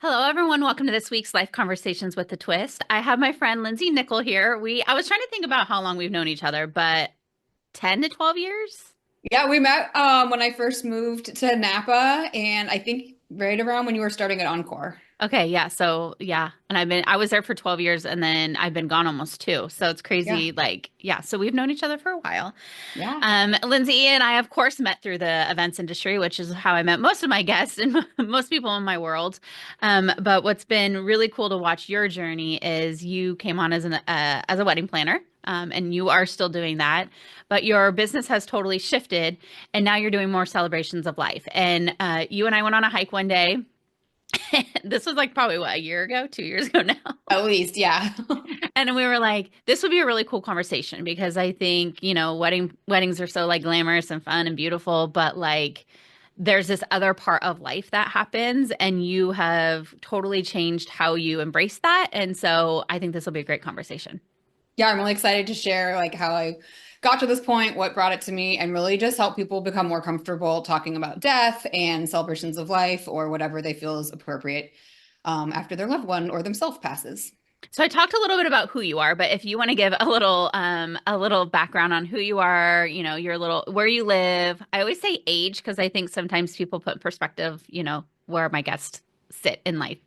Hello, everyone. Welcome to this week's Life Conversations with a Twist. I have my friend Lindsey Nickel here. I was trying to think about how long we've known each other, but 10 to 12 years? Yeah, we met when I first moved to Napa, and I think right around when you were starting at Encore. Okay, yeah. So, yeah. And I was there for 12 years and then I've been gone almost two. So it's Yeah, crazy. Like, yeah. So we've known each other for a while. yeah. Lindsay and I, of course, met through the events industry, which is how I met most of my guests and most people in my world. But what's been really cool to watch your journey is you came on as a wedding planner, and you are still doing that, but your business has totally shifted, and now you're doing more celebrations of life. And you and I went on a hike one day. This was like probably what, a year ago, 2 years ago now. At least, yeah. And we were like, this would be a really cool conversation because I think, weddings are so like glamorous and fun and beautiful, but like there's this other part of life that happens and you have totally changed how you embrace that. And so I think this will be a great conversation. Yeah, I'm really excited to share like how I got to this point, what brought it to me, and really just help people become more comfortable talking about death and celebrations of life or whatever they feel is appropriate after their loved one or themselves passes. So I talked a little bit about who you are, but if you want to give a little background on who you are, your little where you live. I always say age because I think sometimes people put in perspective, where my guests sit in life.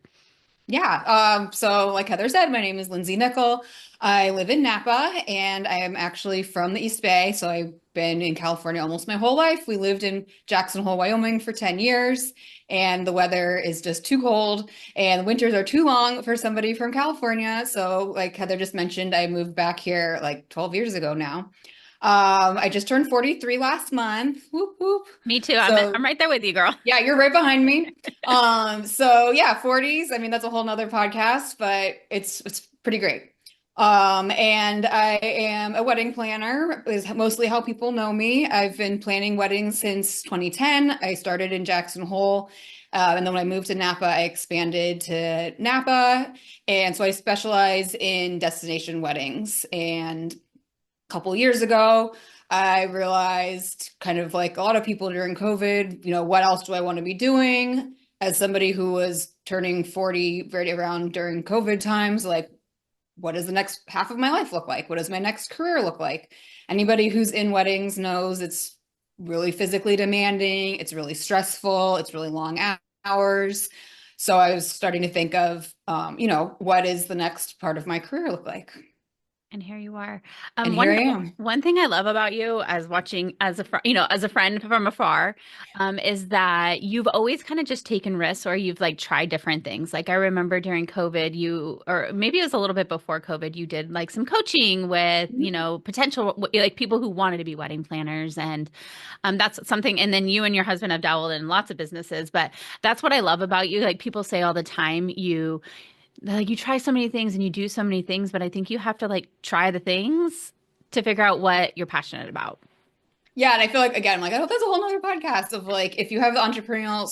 Yeah. So like Heather said, my name is Lindsey Nickel. I live in Napa and I am actually from the East Bay. So I've been in California almost my whole life. We lived in Jackson Hole, Wyoming for 10 years, and the weather is just too cold and the winters are too long for somebody from California. So like Heather just mentioned, I moved back here like 12 years ago now. I just turned 43 last month. Whoop, whoop. Me too. I'm So right there with you, girl. yeah, you're right behind me. So yeah, 40s. I mean, that's a whole nother podcast, but it's pretty great. And I am a wedding planner, is mostly how people know me. I've been planning weddings since 2010. I started in Jackson Hole. And then when I moved to Napa, I expanded to Napa. And so I specialize in destination weddings. And a couple years ago, I realized, kind of like a lot of people during COVID, what else do I want to be doing? As somebody who was turning 40 right around during COVID times, like, what does the next half of my life look like? What does my next career look like? Anybody who's in weddings knows it's really physically demanding, it's really stressful, it's really long hours. So I was starting to think of, what is the next part of my career look like? And here you are. And here One I am. one thing I love about you as watching as a friend from afar, is that you've always kind of just taken risks or you've like tried different things. Like I remember during COVID, or maybe it was a little bit before COVID, you did like some coaching with, potential like people who wanted to be wedding planners, and that's something. And then you and your husband have dabbled in lots of businesses, but that's what I love about you. Like people say all the time, you try so many things and you do so many things, but I think you have to like try the things to figure out what you're passionate about. Yeah, and I feel like again, like I hope that's a whole nother podcast of like if you have the entrepreneurial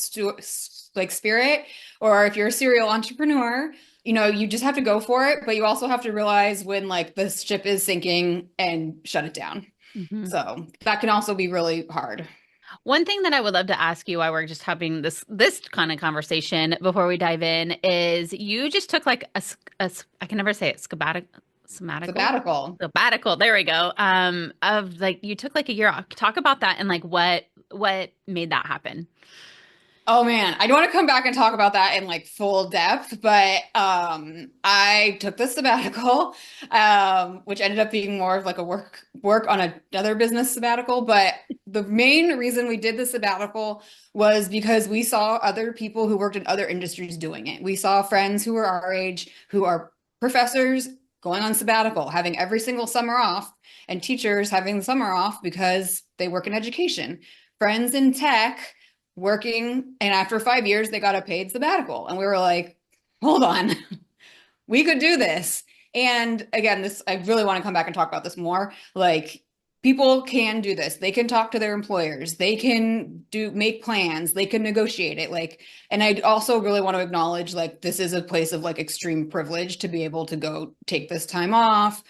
like spirit, or if you're a serial entrepreneur, you just have to go for it, but you also have to realize when like the ship is sinking and shut it down. Mhm. So that can also be really hard. One thing that I would love to ask you while we're just having this kind of conversation before we dive in is you just took like I can never say it, Sabbatical. sabbatical. There we go. Of like you took like a year off. Talk about that and like what made that happen. Oh man, I don't want to come back and talk about that in like full depth, but I took the sabbatical, which ended up being more of like a work on another business sabbatical. But the main reason we did the sabbatical was because we saw other people who worked in other industries doing it. We saw friends who were our age, who are professors going on sabbatical, having every single summer off, and teachers having the summer off because they work in education. Friends in tech working, and after 5 years they got a paid sabbatical, and we were like, hold on, we could do this. And again, this, I really want to come back and talk about this more. Like, people can do this, they can talk to their employers, they can make plans, they can negotiate it, like. And I also really want to acknowledge, like, this is a place of like extreme privilege to be able to go take this time off,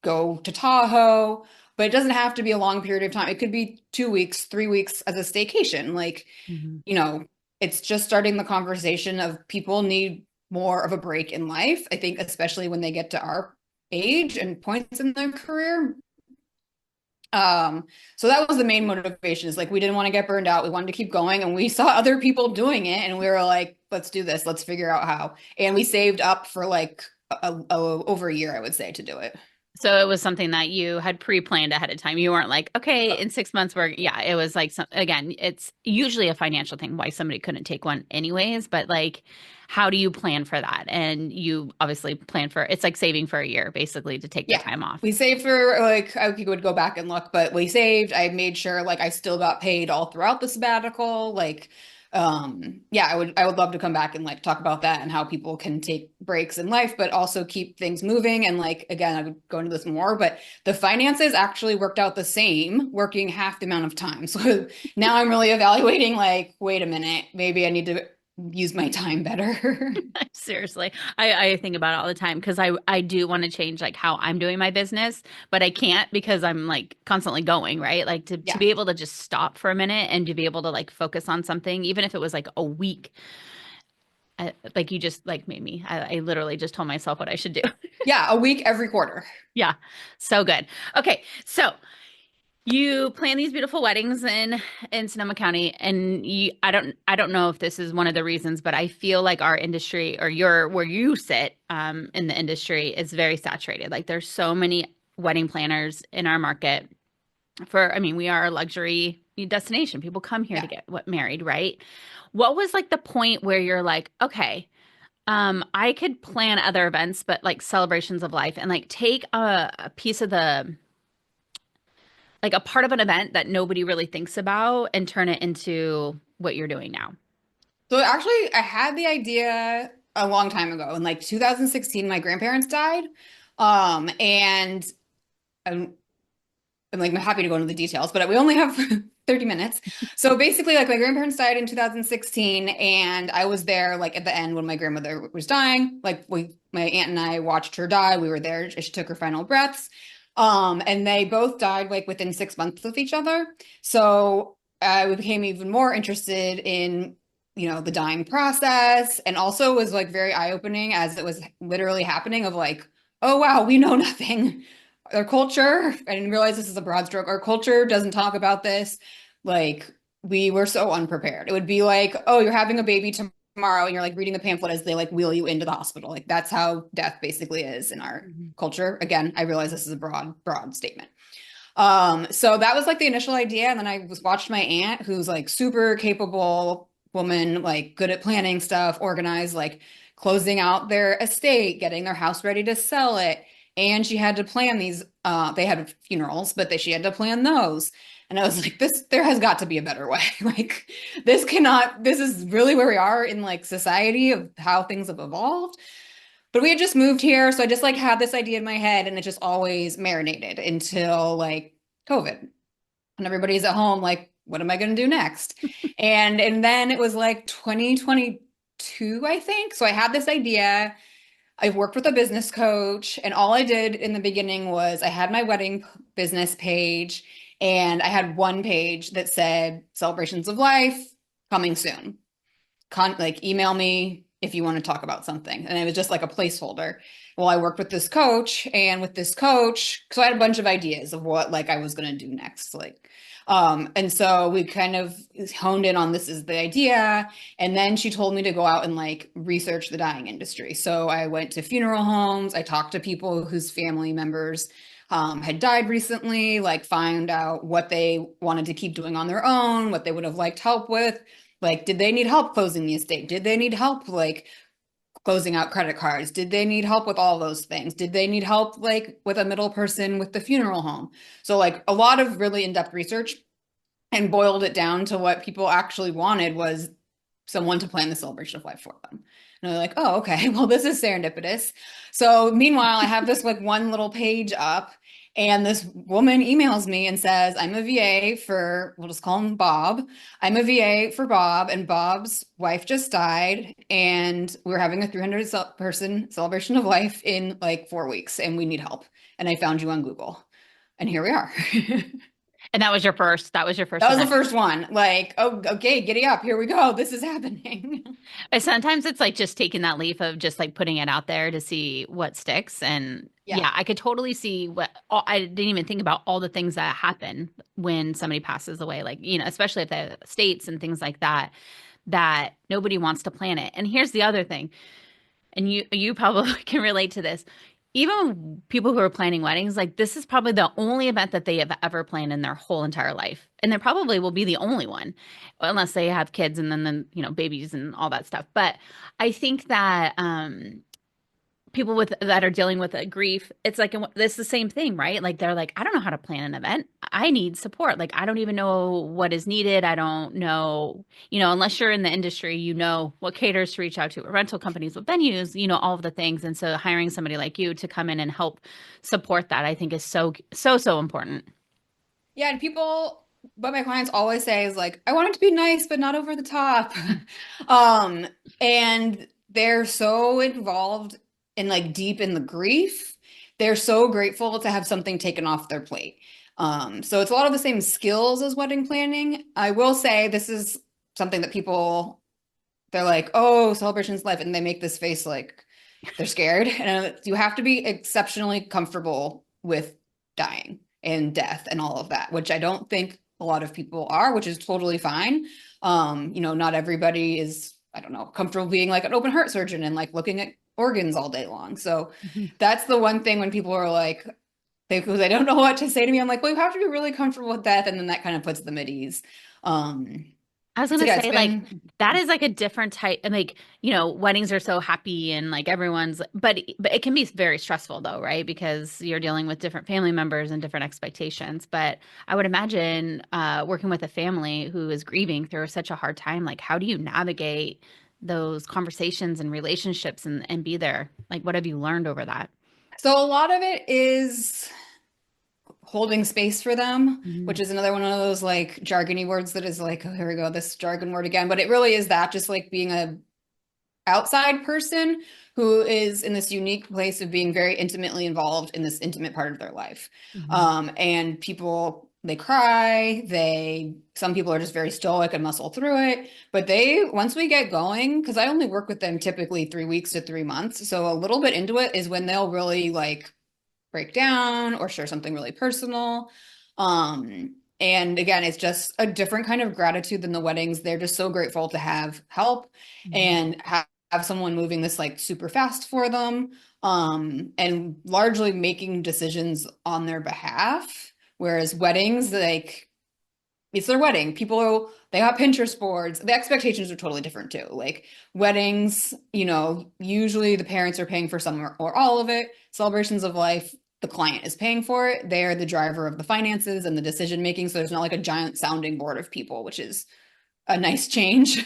go to Tahoe, but it doesn't have to be a long period of time. It could be 2 weeks, 3 weeks as a staycation. Like, Mhm. you know, it's just starting the conversation of people need more of a break in life. I think, especially when they get to our age and points in their career. Um, so that was the main motivation is like we didn't want to get burned out. We wanted to keep going and we saw other people doing it and we were like, let's do this. Let's figure out how. And we saved up for like over a year, I would say, to do it. So it was something that you had pre-planned ahead of time. You weren't like, okay, in 6 months yeah, it was like again, it's usually a financial thing why somebody couldn't take one anyways, but like how do you plan for that? And you obviously plan for it's like saving for a year basically to take the Yeah. time off. We saved for like I would go back and look, but we saved. I made sure like I still got paid all throughout the sabbatical. Like, yeah, I would love to come back and like talk about that and how people can take breaks in life, but also keep things moving. And like again, I would go into this more, but the finances actually worked out the same, working half the amount of time. So now I'm really evaluating like, wait a minute, maybe I need to use my time better. Seriously. I think about it all the time because I do want to change like how I'm doing my business, but I can't because I'm like constantly going, right? Like to Yeah. be able to just stop for a minute and to be able to like focus on something, even if it was like a week, like you just like made me. I literally just told myself what I should do. Yeah, a week every quarter. Yeah. So good. Okay. So you plan these beautiful weddings in Sonoma County, and I don't know if this is one of the reasons, but I feel like our industry or your where you sit in the industry is very saturated. Like there's so many wedding planners in our market. I mean, we are a luxury destination. People come here to Yeah. get married, right? What was like the point where you're like, okay, I could plan other events, but like celebrations of life, and like take a piece of the like a part of an event that nobody really thinks about and turn it into what you're doing now. So actually, I had the idea a long time ago. In like 2016, my grandparents died. And I'm like I'm happy to go into the details, but we only have 30 minutes. So basically, like my grandparents died in 2016, and I was there like at the end when my grandmother was dying. Like my aunt and I watched her die. We were there as she took her final breaths. And they both died like within 6 months of each other. So I became even more interested in, the dying process, and also was like very eye-opening as it was literally happening of like, oh wow, we know nothing. Our culture, I didn't realize this is a broad stroke. Our culture doesn't talk about this. Like we were so unprepared. It would be like, oh, you're having a baby tomorrow, and you're like reading the pamphlet as they like wheel you into the hospital. Like that's how death basically is in our Mhm. culture. Again, I realize this is a broad statement. So that was like the initial idea. And then I was watched my aunt, who's like super capable woman, like good at planning stuff, organized, like closing out their estate, getting their house ready to sell it. And she had to plan these, they had funerals, but she had to plan those. And I was like, there has got to be a better way. Like, this is really where we are in like society of how things have evolved. But we had just moved here, so I just like had this idea in my head and it just always marinated until like COVID. And everybody's at home like, what am I going to do next? And then it was like 2022, I think. So I had this idea. I worked with a business coach, and all I did in the beginning was I had my wedding business page, and I had one page that said celebrations of life coming soon. Like email me if you want to talk about something. And it was just like a placeholder. Well, I worked with this coach, and with this coach, so I had a bunch of ideas of what like I was going to do next. And so we kind of honed in on this is the idea. And then she told me to go out and like research the dying industry. So I went to funeral homes. I talked to people whose family members had died recently, like find out what they wanted to keep doing on their own, what they would have liked help with. Like, did they need help closing the estate? Did they need help like closing out credit cards? Did they need help with all those things? Did they need help like with a middle person with the funeral home? So like a lot of really in-depth research, and boiled it down to what people actually wanted was someone to plan the celebration of life for them. And they're like, oh, okay, well, this is serendipitous. So meanwhile, I have this like one little page up, and this woman emails me and says, I'm a VA for, we'll just call him Bob. I'm a VA for Bob, and Bob's wife just died, and we're having a 300 person celebration of life in like 4 weeks, and we need help. And I found you on Google. And here we are. And that was your first That was the event. first one. Like, oh, okay, giddy up. Here we go. This is happening. But sometimes it's like just taking that leap of just like putting it out there to see what sticks. And Yeah. yeah, I could totally see I didn't even think about all the things that happen when somebody passes away, like, especially if they have states and things like that, that nobody wants to plan it. And here's the other thing, and you probably can relate to this. Even people who are planning weddings, like this is probably the only event that they have ever planned in their whole entire life. And there probably will be the only one, unless they have kids and then babies and all that stuff. But I think that people with that are dealing with a grief, it's like this is the same thing, right? Like they're like, I don't know how to plan an event. I need support. Like I don't even know what is needed. I don't know, unless you're in the industry, what caters to reach out to, rental companies, what venues, all of the things. And so hiring somebody like you to come in and help support that, I think is so so so important. Yeah, and people, what my clients always say is like, I want it to be nice, but not over the top. Um, and they're so involved in like deep in the grief. They're so grateful to have something taken off their plate. So it's a lot of the same skills as wedding planning. I will say this is something that people, they're like, oh, celebration's life, and they make this face like they're scared. And you have to be exceptionally comfortable with dying and death and all of that, which I don't think a lot of people are, which is totally fine. Not everybody is, I don't know, comfortable being like an open heart surgeon and like looking at organs all day long. So Mhm. that's the one thing when people are like, because they don't know what to say to me, I'm like, well, you have to be really comfortable with death. And then that kind of puts them at ease. Um, I was so gonna yeah, it's say like been that is like a different type, and like weddings are so happy and like everyone's, but it can be very stressful though, right? Because you're dealing with different family members and different expectations. But I would imagine working with a family who is grieving through such a hard time, like how do you navigate those conversations and relationships and be there? Like what have you learned over that? so a lot of it is holding space for them, Mhm. which is another one of those like jargony words that is like, oh, here we go, this jargon word again. But it really is that, just like being a outside person who is in this unique place of being very intimately involved in this intimate part of their life. Mhm. And people, they cry, some people are just very stoic and muscle through it. But once we get going, because I only work with them typically 3 weeks to 3 months. So a little bit into it is when they'll really like break down or share something really personal. And again, it's just a different kind of gratitude than the weddings. They're just so grateful to have help Mhm. and have someone moving this like super fast for them, and largely making decisions on their behalf. Whereas weddings, like it's their wedding. They have Pinterest boards. The expectations are totally different too. Like weddings, usually the parents are paying for some or all of it. Celebrations of life, the client is paying for it. They are the driver of the finances and the decision making. So there's not like a giant sounding board of people, which is a nice change.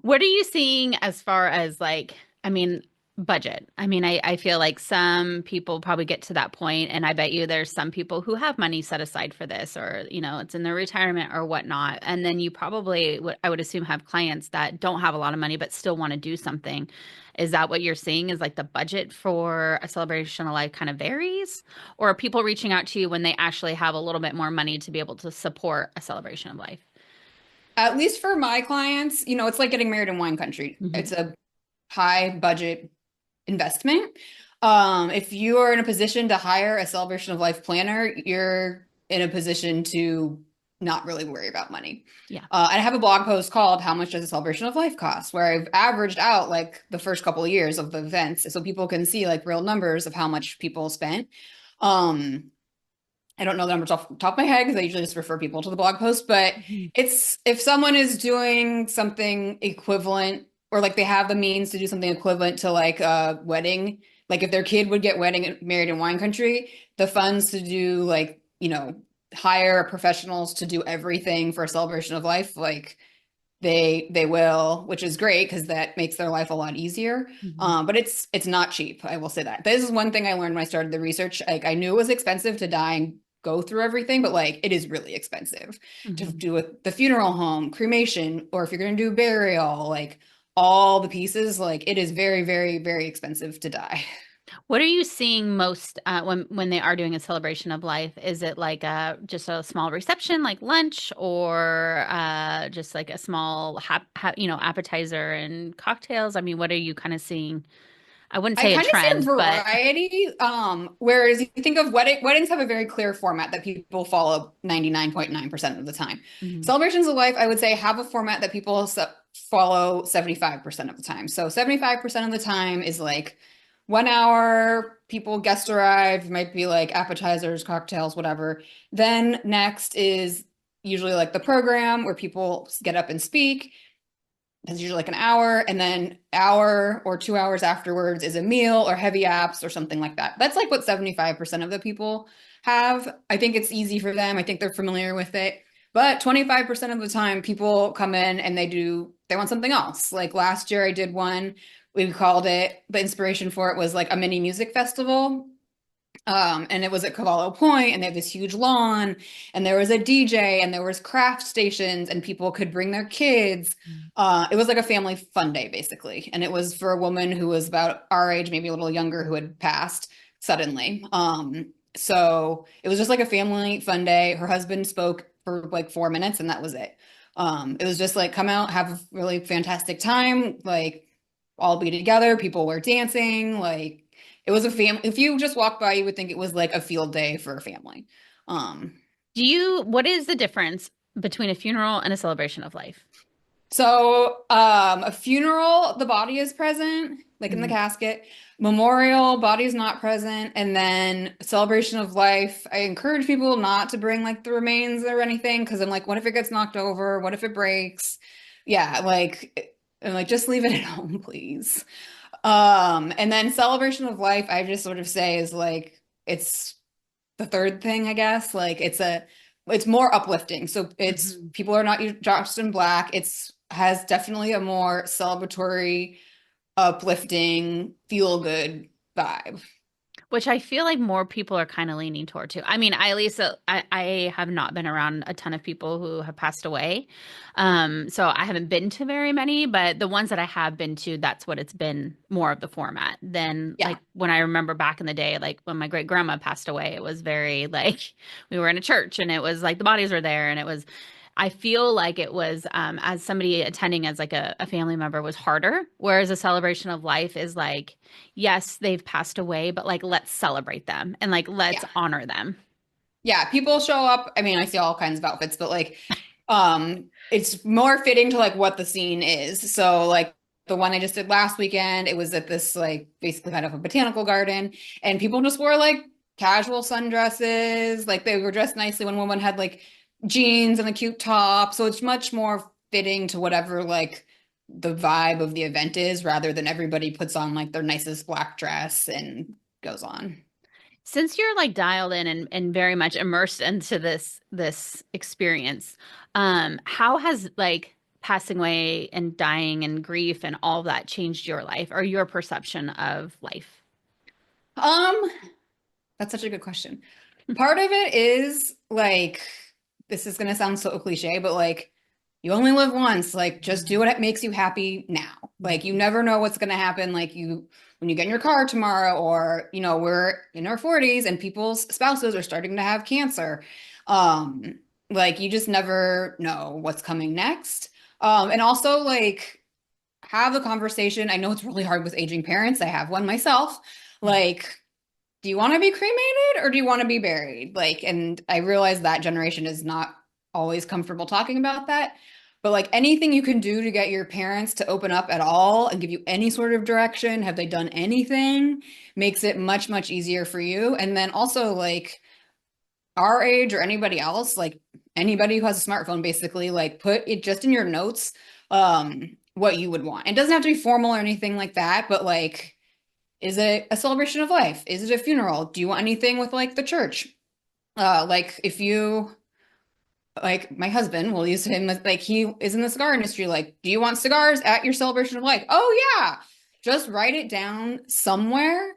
What are you seeing as far as like, I mean, budget? I mean, I feel like some people probably get to that point, and I bet you there's some people who have money set aside for this, or, it's in their retirement or whatnot. And then you probably, I would assume, have clients that don't have a lot of money but still want to do something. Is that what you're seeing is like the budget for a celebration of life kind of varies? Or are people reaching out to you when they actually have a little bit more money to be able to support a celebration of life? At least for my clients, it's like getting married in wine country. Hmm. It's a high budget investment. If you are in a position to hire a celebration of life planner, you're in a position to not really worry about money. Yeah. I have a blog post called "How Much Does a Celebration of Life Cost?" where I've averaged out like the first couple of years of the events, so people can see like real numbers of how much people spent. Um, I don't know the numbers off the top of my head because I usually just refer people to the blog post, but Mhm. it's if someone is doing something equivalent or like they have the means to do something equivalent to like a wedding, like if their kid would get wedding married in wine country, the funds to do like, hire professionals to do everything for a celebration of life, like they will, which is great because that makes their life a lot easier. Mhm. But it's not cheap. I will say that. This is one thing I learned when I started the research. Like I knew it was expensive to die and go through everything, but like it is really expensive to Mhm. do with the funeral home, cremation, or if you're going to do burial, like all the pieces, like it is very, very, very expensive to die. What are you seeing most when they are doing a celebration of life? Is it like just a small reception, like lunch, or just like a small appetizer and cocktails? I mean, what are you kind of seeing? I wouldn't I say a kind of see a trend, but variety. Whereas you think of weddings have a very clear format that people follow 99.9% of the time. Mhm. Celebrations of life, I would say, have a format that people follow 75% of the time. So 75% of the time is like 1 hour, people guest arrive, might be like appetizers, cocktails, whatever. Then next is usually like the program where people get up and speak. It's usually like an hour, and then hour or 2 hours afterwards is a meal or heavy apps or something like that. That's like what 75% of the people have. I think it's easy for them. I think they're familiar with it. But 25% of the time people come in and they want something else. Like last year I did one, we called it, the inspiration for it was like a mini music festival. And it was at Cavallo Point, and they have this huge lawn, and there was a DJ, and there was craft stations, and people could bring their kids. It was like a family fun day, basically. And it was for a woman who was about our age, maybe a little younger, who had passed suddenly. So it was just like a family fun day. Her husband spoke for like 4 minutes, and that was it. It was just like come out, have a really fantastic time, like all be together. People were dancing, like it was a family. If you just walk by, you would think it was like a field day for a family. Um, what is the difference between a funeral and a celebration of life? so, a funeral, the body is present, like in the Mhm. casket. Memorial, body is not present. And then celebration of life, I encourage people not to bring like the remains or anything because I'm like, what if it gets knocked over? What if it breaks? Yeah, like I'm like, just leave it at home, please. And then celebration of life, I just sort of say is like it's the third thing, I guess. Like it's more uplifting. So it's Mhm. people are not dressed in black. It's has definitely a more celebratory, uplifting, feel good vibe. Which I feel like more people are kind of leaning toward too. I mean, I at least I have not been around a ton of people who have passed away, so I haven't been to very many. But the ones that I have been to, that's what it's been more of the format than Yeah. like when I remember back in the day, like when my great grandma passed away. It was very like we were in a church and it was like the bodies were there and it was. I feel like it was as somebody attending as like a family member was harder, whereas a celebration of life is like yes, they've passed away, but like let's celebrate them and like let's Yeah. honor them. Yeah. People show up. I mean, I see all kinds of outfits, but like it's more fitting to like what the scene is. So like the one I just did last weekend, it was at this like basically kind of a botanical garden, and people just wore like casual sundresses, like they were dressed nicely. One woman had like jeans and a cute top. So it's much more fitting to whatever like the vibe of the event is rather than everybody puts on like their nicest black dress and goes on. Since you're like dialed in and very much immersed into this experience, how has like passing away and dying and grief and all that changed your life or your perception of life? Um, that's such a good question. Part of it is like, this is going to sound so cliche, but like, you only live once. Like, just do Mhm. what makes you happy now. Like, you Mhm. never know what's going to happen. Like, when you get in your car tomorrow, or, we're in our 40s and people's spouses are starting to have cancer. Um, like, you just never know what's coming next. And also, like, have a conversation. I know it's really hard with aging parents. I have one myself. Like, do you want to be cremated or do you want to be buried? Like, and I realize that generation is not always comfortable talking about that. But like anything you can do to get your parents to open up at all and give you any sort of direction, have they done anything, makes it much, much easier for you. And then also like our age or anybody else, like anybody who has a smartphone, basically, like put it just in your notes, what you would want. It doesn't have to be formal or anything like that, but like is it a celebration of life? Is it a funeral? Do you want anything with like the church? Like if you like my husband, we'll use him as like he is in the cigar industry. Like, do you want cigars at your celebration of life? Oh yeah. Just write it down somewhere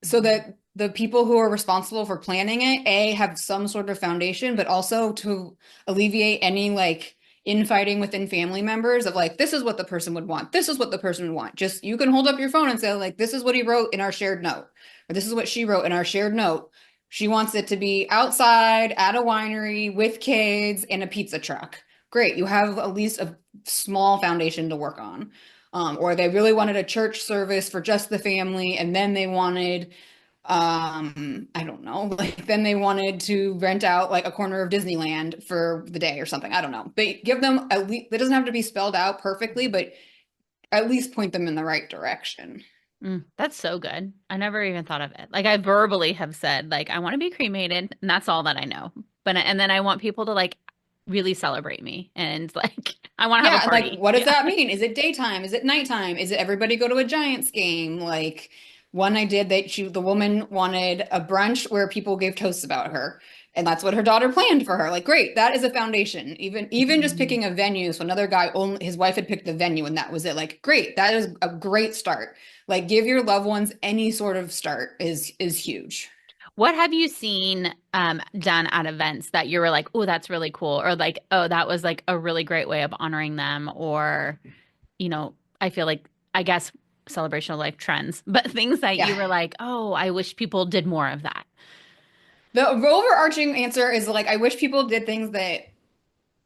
so Mhm. that the people who are responsible for planning it, A, have some sort of foundation, but also to alleviate any like infighting within family members of like, this is what the person would want. This is what the person would want. Just you can hold up your phone and say, like, this is what he wrote in our shared note, or this is what she wrote in our shared note. She wants it to be outside at a winery with kids and a pizza truck. Great. You have at least a small foundation to work on. Or they really wanted a church service for just the family, and then they wanted I don't know, like then they wanted to rent out like a corner of Disneyland for the day or something. I don't know. But give them at least, it doesn't have to be spelled out perfectly, but at least point them in the right direction. That's so good. I never even thought of it. Like I verbally have said, like, I want to be cremated, and that's all that I know. But and then I want people to like really celebrate me and like I want to have Yeah, a and like, party. what does Yeah. that mean? Is it daytime? Is it nighttime? Is it everybody go to a Giants game? Like one I did that the woman wanted a brunch where people gave toasts about her, and that's what her daughter planned for her. Like, great, that is a foundation. Even just Mhm. picking a venue. So another guy only his wife had picked the venue, and that was it. Like, great, that is a great start. Like, give your loved ones any sort of start is huge. What have you seen done at events that you were like, oh, that's really cool, or like, oh, that was like a really great way of honoring them, or I feel like I guess celebration of life trends, but things that Yeah. you were like, oh, I wish people did more of that. The overarching answer is like, I wish people did things that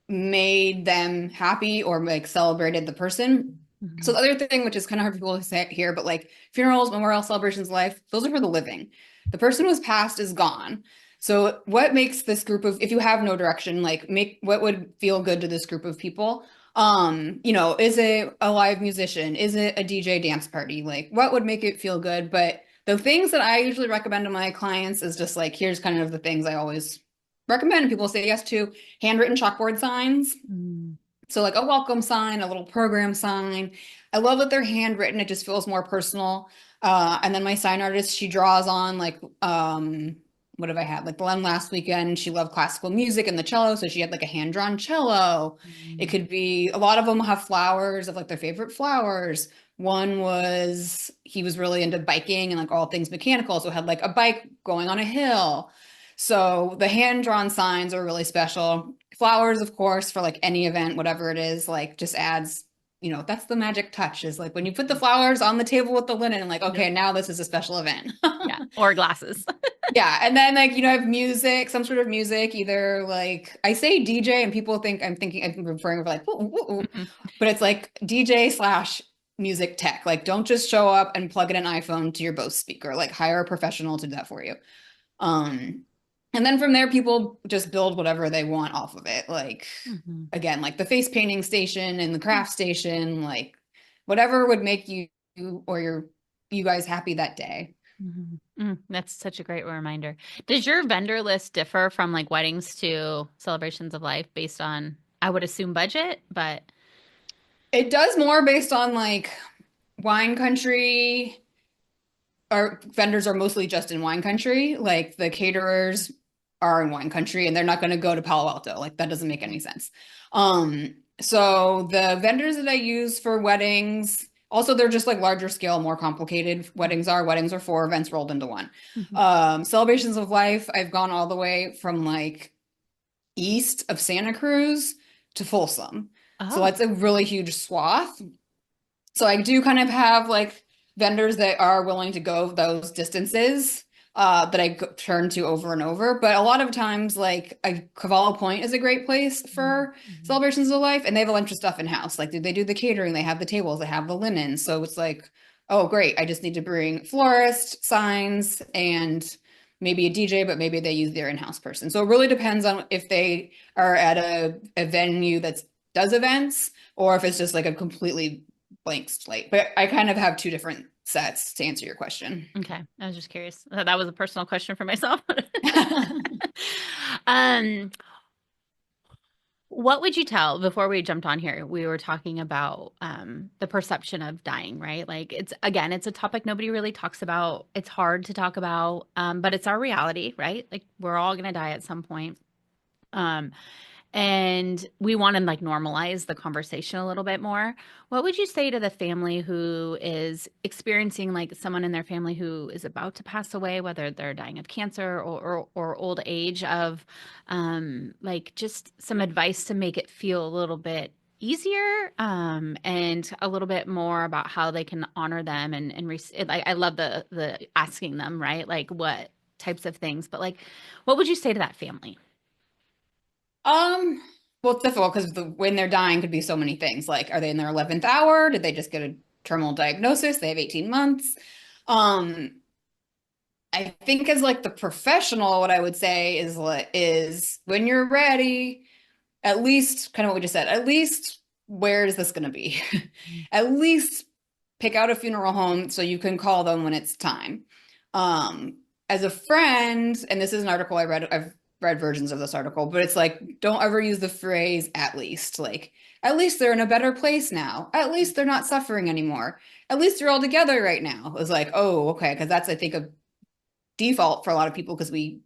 made them happy or like celebrated the person. So Mhm. the other thing, which is kind of hard for people to say here, but like funerals, memorial celebrations, life, those are for the living. The person who has passed is gone. So what makes this group of, if you have no direction, like make what would feel good to this group of people? Is it a live musician? Is it a DJ dance party? Like what would make it feel good? But the things that I usually recommend to my clients is just like, here's kind of the things I always recommend people say yes to: handwritten chalkboard signs. Mm. So like a welcome sign, a little program sign. I love that they're handwritten. It just feels more personal. And then my sign artist, she draws on like what have I had? Like the one last weekend, she loved classical music and the cello, so she had like a hand-drawn cello. It Mm. could be a lot of them have flowers of like their favorite flowers. One was he was really into biking and like all things mechanical, so had like a bike going on a hill. So the hand-drawn signs are really special. Flowers, of course, for like any event, whatever it is, like just adds, that's the magic touch is like when you put the flowers on the table with the linen and like, Yep. okay, now this is a special event. Yeah. Or glasses. Yeah. And then like, have music, some sort of music, either like I say DJ and people think I'm referring to like, ooh, ooh, ooh, Mhm. but it's like DJ slash music tech. Like don't just show up and plug in an iPhone to your Bose speaker, like hire a professional to do that for you. Um, and then from there, people just build whatever they want off of it. Like, Mhm. again, like the face painting station and the craft station, like whatever would make or you guys happy that day. Mhm. That's such a great reminder. Does your vendor list differ from like weddings to celebrations of life based on, I would assume, budget, but It does more based on like wine country. Our vendors are mostly just in wine country. Like the caterers are in wine country and they're not going to go to Palo Alto. Like that doesn't make any sense. So the vendors that I use for weddings, also they're just like larger scale, more complicated. Weddings are four events rolled into one. Mhm. Celebrations of life, I've gone all the way from like east of Santa Cruz to Folsom. So Oh. that's a really huge swath. So I do kind of have like vendors that are willing to go those distances that turn to over and over. But a lot of times, like Cavallo Point is a great place for Mhm. celebrations of life, and they have a bunch of stuff in house. Like they do the catering, they have the tables, they have the linen. So it's like, oh, great! I just need to bring florist, signs, and maybe a DJ, but maybe they use their in-house person. So it really depends on if they are at a venue that does events or if it's just like a completely blank slate. But I kind of have two different sets to answer your question. Okay. I was just curious. That was a personal question for myself. Um, what would you tell before we jumped on here? We were talking about the perception of dying, right? Like it's a topic nobody really talks about. It's hard to talk about, but it's our reality, right? Like we're all gonna die at some point. Um, and we want to like normalize the conversation a little bit more. What would you say to the family who is experiencing like someone in their family who is about to pass away, whether they're dying of cancer or old age, of like just some advice to make it feel a little bit easier, and a little bit more about how they can honor them like I love the asking them, right? Like what types of things, but like what would you say to that family? Um, well, it's difficult because when they're dying could be so many things. Like, are they in their 11th hour? Did they just get a terminal diagnosis? They have 18 months. Um, I think as like the professional, what I would say is when you're ready, at least kind of what we just said, at least where is this going to be? At least pick out a funeral home so you can call them when it's time. Um, as a friend, and this is an article I've read versions of this article, but it's like, don't ever use the phrase at least. Like, at least they're in a better place now. At least they're not suffering anymore. At least you're all together right now. It's like, oh, okay. Because that's, I think, a default for a lot of people because we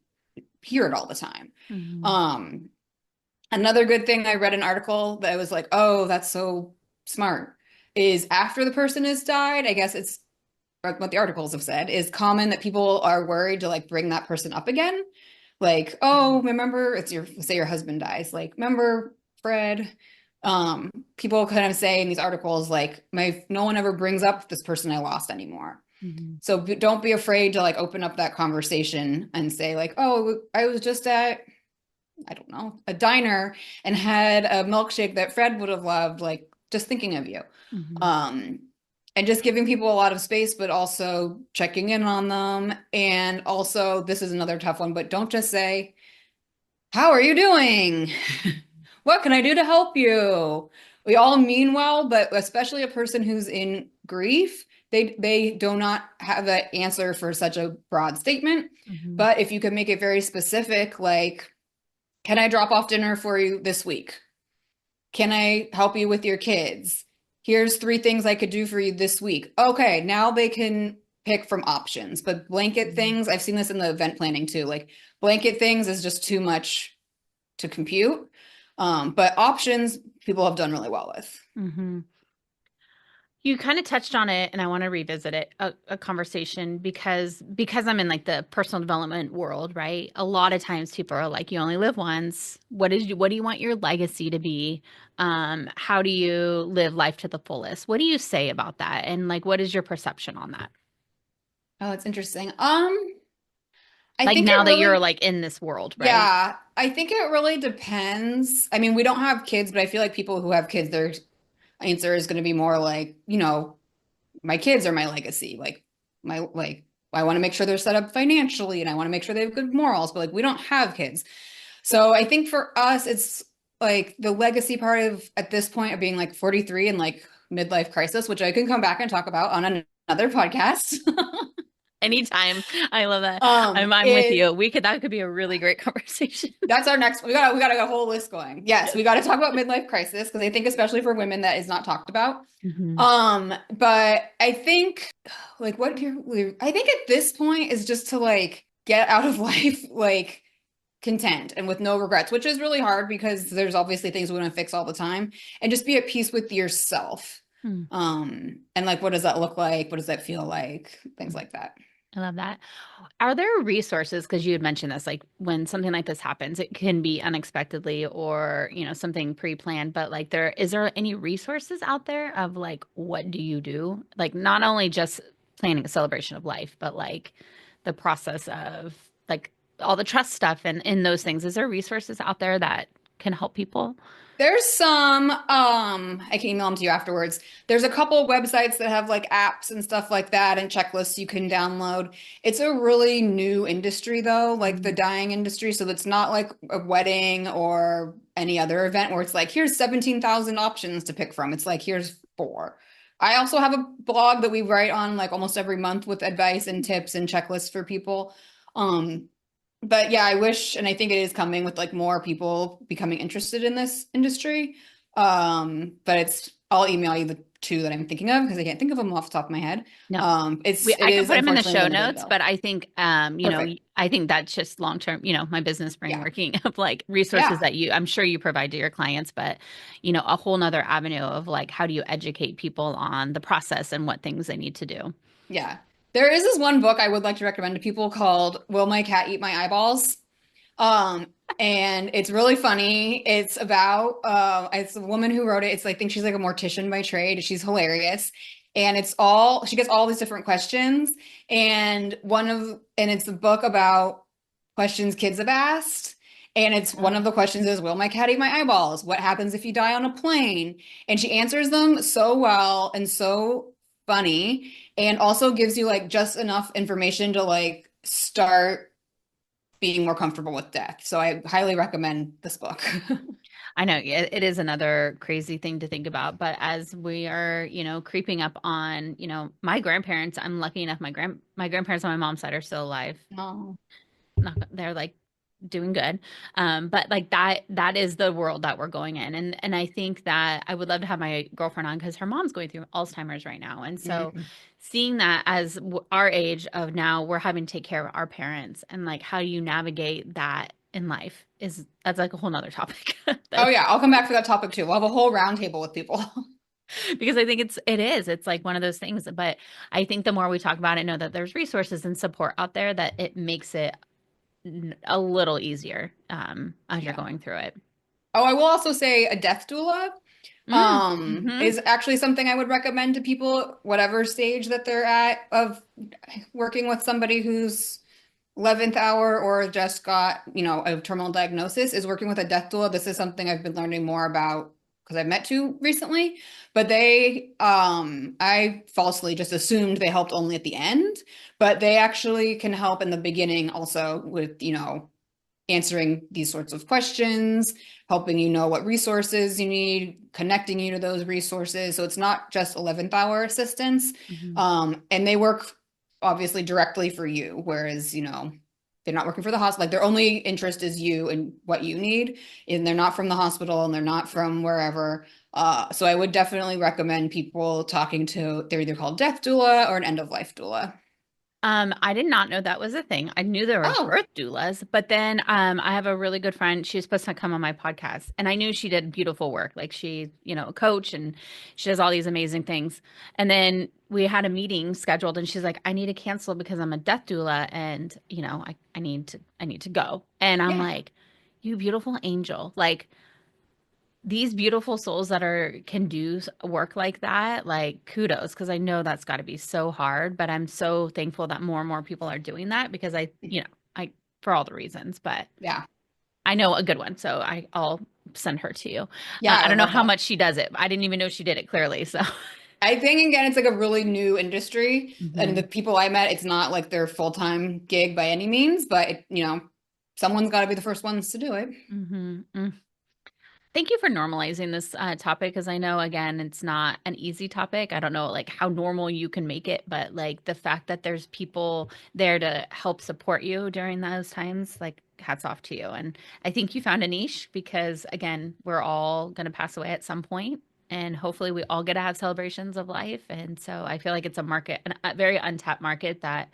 hear it all the time. Mm-hmm. Um, Another good thing I read an article that was like, oh, that's so smart, is after the person has died, I guess it's what the articles have said, is common that people are worried to like bring that person up again. Like, oh, remember, it's your, say your husband dies, like, remember Fred? People kind of say in these articles, like, no one ever brings up this person I lost anymore. Mm-hmm. So don't be afraid to like open up that conversation and say like, oh, I was just at, I don't know, a diner and had a milkshake that Fred would have loved, like just thinking of you. Mm-hmm. Um, and just giving people a lot of space, but also checking in on them. And also, this is another tough one, but don't just say, how are you doing? What can I do to help you? We all mean well, but especially a person who's in grief, they do not have an answer for such a broad statement. Mm-hmm. But if you can make it very specific, like, can I drop off dinner for you this week? Can I help you with your kids? Here's three things I could do for you this week. Okay, now they can pick from options. But blanket things, I've seen this in the event planning too. Like blanket things is just too much to compute. But options, people have done really well with. Mm-hmm. You kind of touched on it, and I want to revisit it, a conversation, because I'm in like the personal development world, right? A lot of times people are like, you only live once. What do you want your legacy to be? How do you live life to the fullest? What do you say about that? And like, what is your perception on that? Oh, it's interesting. I Like think now it that you're really, like in this world, right? yeah, I think it really depends. I mean, we don't have kids, but I feel like people who have kids, their answer is going to be more like, my kids are my legacy. Like I want to make sure they're set up financially and I want to make sure they have good morals, but like we don't have kids. So I think for us, it's like the legacy part of at this point of being like 43 and like midlife crisis, which I can come back and talk about on another podcast. Anytime. I love that. I'm with Is you. That could be a really great conversation. That's our next. We got a whole list going. Yes, we got to talk about midlife crisis because I think especially for women that is not talked about. Hmm. But I think like I think at this point is just to like get out of life like content and with no regrets, which is really hard because there's obviously things we want to fix all the time, and just be at peace with yourself. Hmm. And like what does that look like? What does that feel like? Things like that. I love that. Are there resources? Because you had mentioned this, like when something like this happens, it can be unexpectedly or, something pre-planned, but like is there any resources out there of like, what do you do? Like not only just planning a celebration of life, but like the process of like all the trust stuff and in those things. Is there resources out there that can help people? There's some, I can email them to you afterwards. There's a couple of websites that have like apps and stuff like that and checklists you can download. It's a really new industry though, like the Mhm. dyeing industry. So it's not like a wedding or any other event where it's like, here's 17,000 options to pick from. It's like, here's four. I also have a blog that we write on like almost every month with advice and tips and checklists for people. Um, but yeah, I wish, and I think it is coming with like more people becoming interested in this industry. But I'll email you two that I'm thinking of because I can't think of them off the top of my head. No. It I can is put them in the unfortunately show limited notes, though. but I think, Perfect. I think that's just long term, my business brain Yeah. working of like resources Yeah. that I'm sure you provide to your clients, but, a whole nother avenue of like, how do you educate people on the process and what things they need to do? Yeah. There is this one book I would like to recommend to people called Will My Cat Eat My Eyeballs? Um, and it's really funny. It's a woman who wrote it. I think she's like a mortician by trade. She's hilarious. And she gets all these different questions. And it's a book about questions kids have asked. And it's one of the questions is, will my cat eat my eyeballs? What happens if you die on a plane? And she answers them so well and so funny, and also gives you like just enough information to like start being more comfortable with death. So I highly recommend this book. I know it is another crazy thing to think about, but as we are, creeping up on, my grandparents, I'm lucky enough my grandparents on my mom's side are still alive. Oh, Not, they're like doing good. But like that is the world that we're going in. And I think that I would love to have my girlfriend on because her mom's going through Alzheimer's right now. And so mm. seeing that as our age of now, we're having to take care of our parents and like how do you navigate that in life that's like a whole nother topic. Oh That's yeah, I'll come back for that topic too. We'll have a whole roundtable with people. because I think it's like one of those things. But I think the more we talk about it, know that there's resources and support out there that it makes it a little easier as you're Yeah. going through it. Oh, I will also say a death doula Mm-hmm. is actually something I would recommend to people, whatever stage that they're at of working with somebody who's 11th hour or just got, a terminal diagnosis, is working with a death doula. This is something I've been learning more about because I've met two recently, but I falsely just assumed they helped only at the end, but they actually can help in the beginning also with, answering these sorts of questions, helping you know what resources you need, connecting you to those resources. So it's not just 11th hour assistance. Mm-hmm. And they work obviously directly for you, whereas, they're not working for the hospital. Like their only interest is you and what you need. And they're not from the hospital and they're not from wherever. So I would definitely recommend people talking to, they're either called death doula or an end of life doula. I did not know that was a thing. I knew there were Oh, birth doulas, but then I have a really good friend. She was supposed to come on my podcast, and I knew she did beautiful work. Like she, a coach, and she does all these amazing things. And then we had a meeting scheduled, and she's like, "I need to cancel because I'm a death doula, and I need to go." And I'm yeah. like, "You beautiful angel!" Like these beautiful souls that can do work like that, like kudos, because I know that's got to be so hard, but I'm so thankful that more and more people are doing that because I for all the reasons, but Yeah. I know a good one, so I'll send her to you. Yeah, I I don't know love how that. much she does it. I didn't even know she did it clearly, so. I think again, it's like a really new industry, and Hmm. the people I met, it's not like their full-time gig by any means, but someone's got to be the first ones to do it. Hmm. Thank you for normalizing this topic because I know, again, it's not an easy topic. I don't know like how normal you can make it, but like the fact that there's people there to help support you during those times, like hats off to you. And I think you found a niche because, again, we're all going to pass away at some point, and hopefully we all get to have celebrations of life. And so I feel like it's a market, a very untapped market that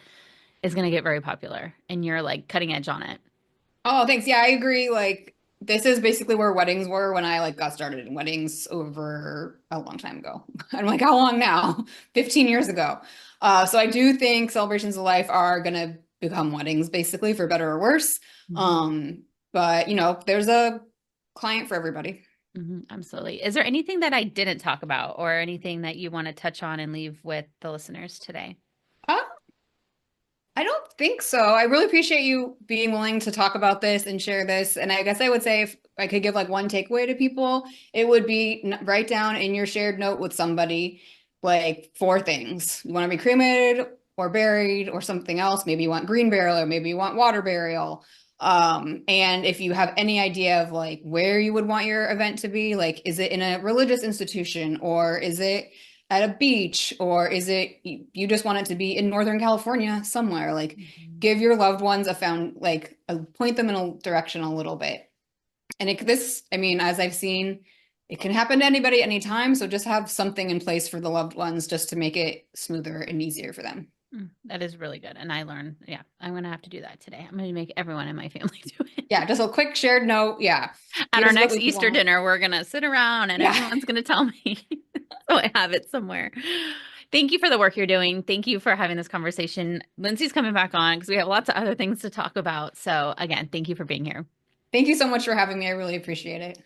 is going to get very popular, and you're like cutting edge on it. Oh, thanks. Yeah, I agree. Like this is basically where weddings were when I like got started in weddings over a long time ago. I'm like, how long now? 15 years ago. So I do think celebrations of life are gonna become weddings basically for better or worse. Mhm. But there's a client for everybody. Absolutely. Is there anything that I didn't talk about or anything that you want to touch on and leave with the listeners today? Uh, I don't think so. I really appreciate you being willing to talk about this and share this. And I guess I would say if I could give like one takeaway to people, it would be write down in your shared note with somebody like four things. You want to be cremated or buried or something else. Maybe you want green burial or maybe you want water burial. And if you have any idea of like where you would want your event to be, like is it in a religious institution or is it at a beach or is it you just want it to be in Northern California somewhere? Like Mhm. give your loved ones point them in a direction a little bit. And I mean, as I've seen, it can happen to anybody anytime. So just have something in place for the loved ones just to make it smoother and easier for them. That is really good. And I learned, yeah, I'm going to have to do that today. I'm going to make everyone in my family do it. Yeah, just a quick shared note. Yeah. At our Here's what next we Easter want. dinner, we're going to sit around and Yeah. everyone's going to tell me. So I have it somewhere. Thank you for the work you're doing. Thank you for having this conversation. Lindsey's coming back on because we have lots of other things to talk about. So again, thank you for being here. Thank you so much for having me. I really appreciate it.